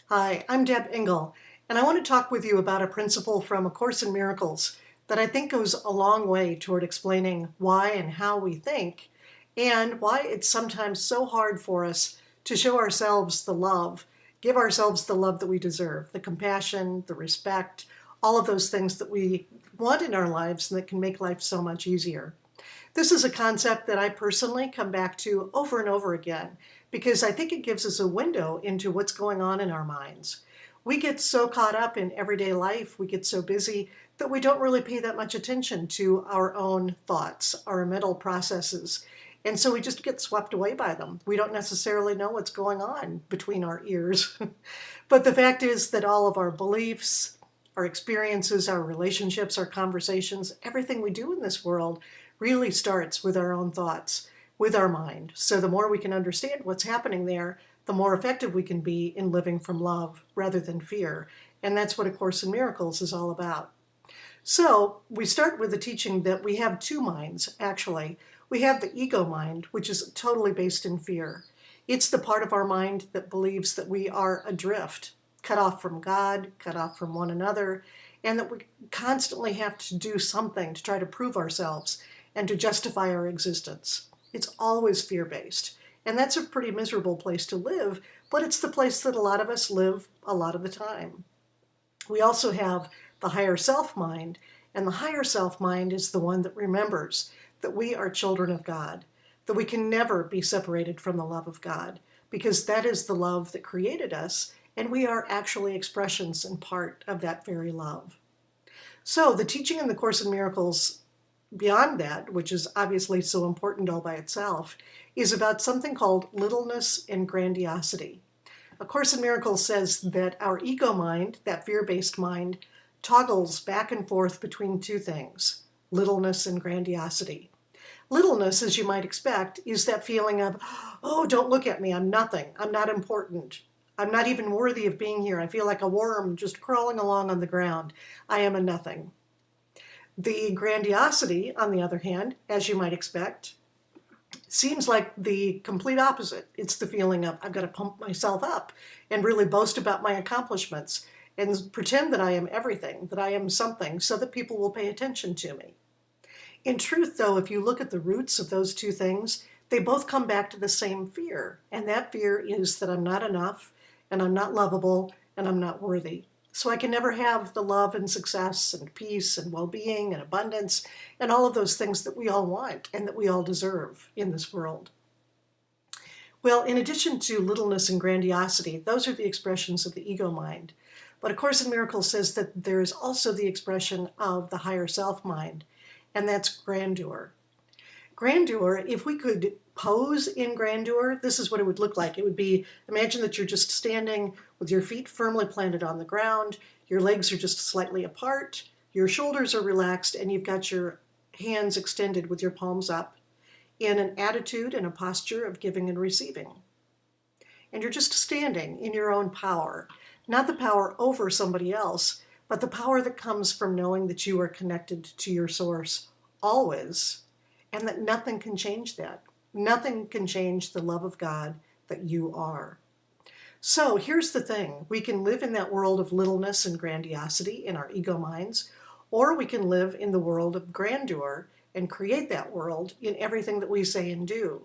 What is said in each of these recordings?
Hi, I'm Deb Engel, and I want to talk with you about a principle from A Course in Miracles that I think goes a long way toward explaining why and how we think, and why it's sometimes so hard for us to show ourselves the love, give ourselves the love that we deserve, the compassion, the respect, all of those things that we want in our lives and that can make life so much easier. This is a concept that I personally come back to over and over again because I think it gives us a window into what's going on in our minds. We get so caught up in everyday life, we get so busy that we don't really pay that much attention to our own thoughts, our mental processes. And so we just get swept away by them. We don't necessarily know what's going on between our ears. But the fact is that all of our beliefs, our experiences, our relationships, our conversations, everything we do in this world really starts with our own thoughts, with our mind. So the more we can understand what's happening there, the more effective we can be in living from love rather than fear. And that's what A Course in Miracles is all about. So we start with the teaching that we have two minds, actually. We have the ego mind, which is totally based in fear. It's the part of our mind that believes that we are adrift, cut off from God, cut off from one another, and that we constantly have to do something to try to prove ourselves and to justify our existence. It's always fear-based, and that's a pretty miserable place to live, but it's the place that a lot of us live a lot of the time. We also have the higher self mind, and the higher self mind is the one that remembers that we are children of God, that we can never be separated from the love of God, because that is the love that created us, and we are actually expressions and part of that very love. So the teaching in the Course in Miracles beyond that, which is obviously so important all by itself, is about something called littleness and grandiosity. A Course in Miracles says that our ego mind, that fear-based mind, toggles back and forth between two things, littleness and grandiosity. Littleness, as you might expect, is that feeling of, oh, don't look at me, I'm nothing, I'm not important, I'm not even worthy of being here, I feel like a worm just crawling along on the ground, I am a nothing. The grandiosity, on the other hand, as you might expect, seems like the complete opposite. It's the feeling of I've got to pump myself up and really boast about my accomplishments and pretend that I am everything, that I am something, so that people will pay attention to me. In truth, though, if you look at the roots of those two things, they both come back to the same fear, and that fear is that I'm not enough, and I'm not lovable, and I'm not worthy. So I can never have the love and success and peace and well-being and abundance and all of those things that we all want and that we all deserve in this world. Well, in addition to littleness and grandiosity, those are the expressions of the ego mind. But A Course in Miracles says that there is also the expression of the higher self mind, and that's grandeur. Grandeur, if we could pose in grandeur, this is what it would look like. It would be, imagine that you're just standing with your feet firmly planted on the ground, your legs are just slightly apart, your shoulders are relaxed, and you've got your hands extended with your palms up in an attitude and a posture of giving and receiving. And you're just standing in your own power, not the power over somebody else, but the power that comes from knowing that you are connected to your source always, and that nothing can change that. Nothing can change the love of God that you are. So here's the thing. We can live in that world of littleness and grandiosity in our ego minds, or we can live in the world of grandeur and create that world in everything that we say and do.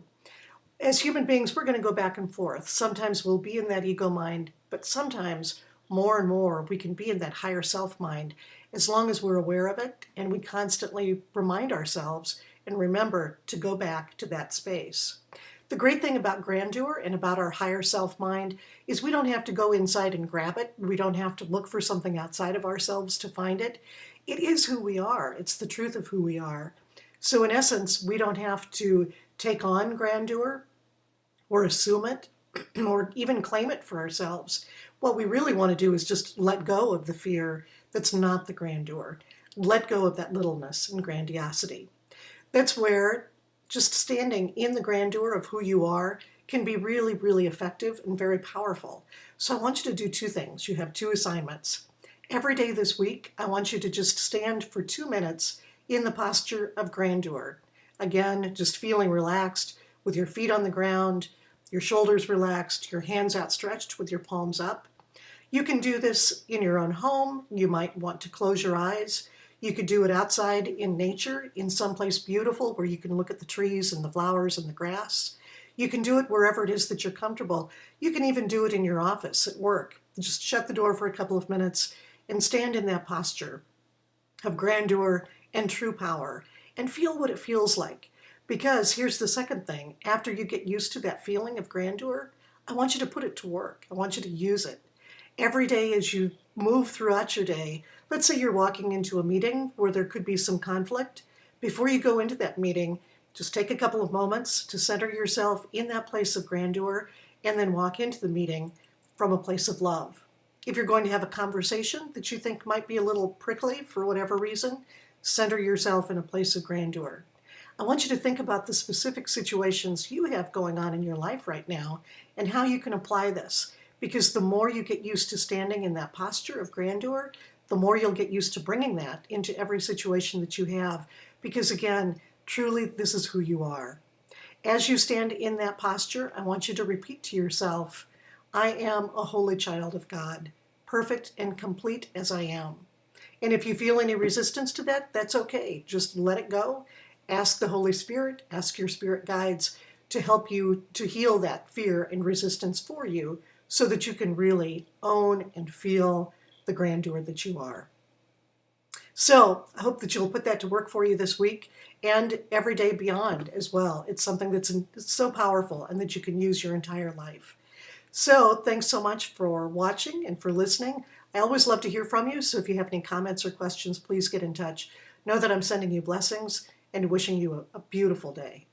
As human beings, we're going to go back and forth. Sometimes we'll be in that ego mind, but sometimes more and more we can be in that higher self mind as long as we're aware of it and we constantly remind ourselves and remember to go back to that space. The great thing about grandeur and about our higher self mind is we don't have to go inside and grab it. We don't have to look for something outside of ourselves to find it. It is who we are. It's the truth of who we are. So in essence, we don't have to take on grandeur or assume it or even claim it for ourselves. What we really want to do is just let go of the fear that's not the grandeur. Let go of that littleness and grandiosity. That's where just standing in the grandeur of who you are can be really, really effective and very powerful. So I want you to do two things. You have two assignments. Every day this week, I want you to just stand for 2 minutes in the posture of grandeur. Again, just feeling relaxed with your feet on the ground, your shoulders relaxed, your hands outstretched with your palms up. You can do this in your own home. You might want to close your eyes. You could do it outside in nature, in someplace beautiful where you can look at the trees and the flowers and the grass. You can do it wherever it is that you're comfortable. You can even do it in your office at work. Just shut the door for a couple of minutes and stand in that posture of grandeur and true power and feel what it feels like. Because here's the second thing, after you get used to that feeling of grandeur, I want you to put it to work. I want you to use it. Every day as you move throughout your day, let's say you're walking into a meeting where there could be some conflict. Before you go into that meeting, just take a couple of moments to center yourself in that place of grandeur and then walk into the meeting from a place of love. If you're going to have a conversation that you think might be a little prickly for whatever reason, center yourself in a place of grandeur. I want you to think about the specific situations you have going on in your life right now and how you can apply this. Because the more you get used to standing in that posture of grandeur, the more you'll get used to bringing that into every situation that you have. Because again, truly, this is who you are. As you stand in that posture, I want you to repeat to yourself, I am a holy child of God, perfect and complete as I am. And if you feel any resistance to that, that's okay. Just let it go. Ask the Holy Spirit, ask your spirit guides to help you to heal that fear and resistance for you so that you can really own and feel the grandeur that you are. So I hope that you'll put that to work for you this week and every day beyond as well. It's something that's so powerful and that you can use your entire life. So thanks so much for watching and for listening. I always love to hear from you, so if you have any comments or questions, please get in touch. Know that I'm sending you blessings and wishing you a beautiful day.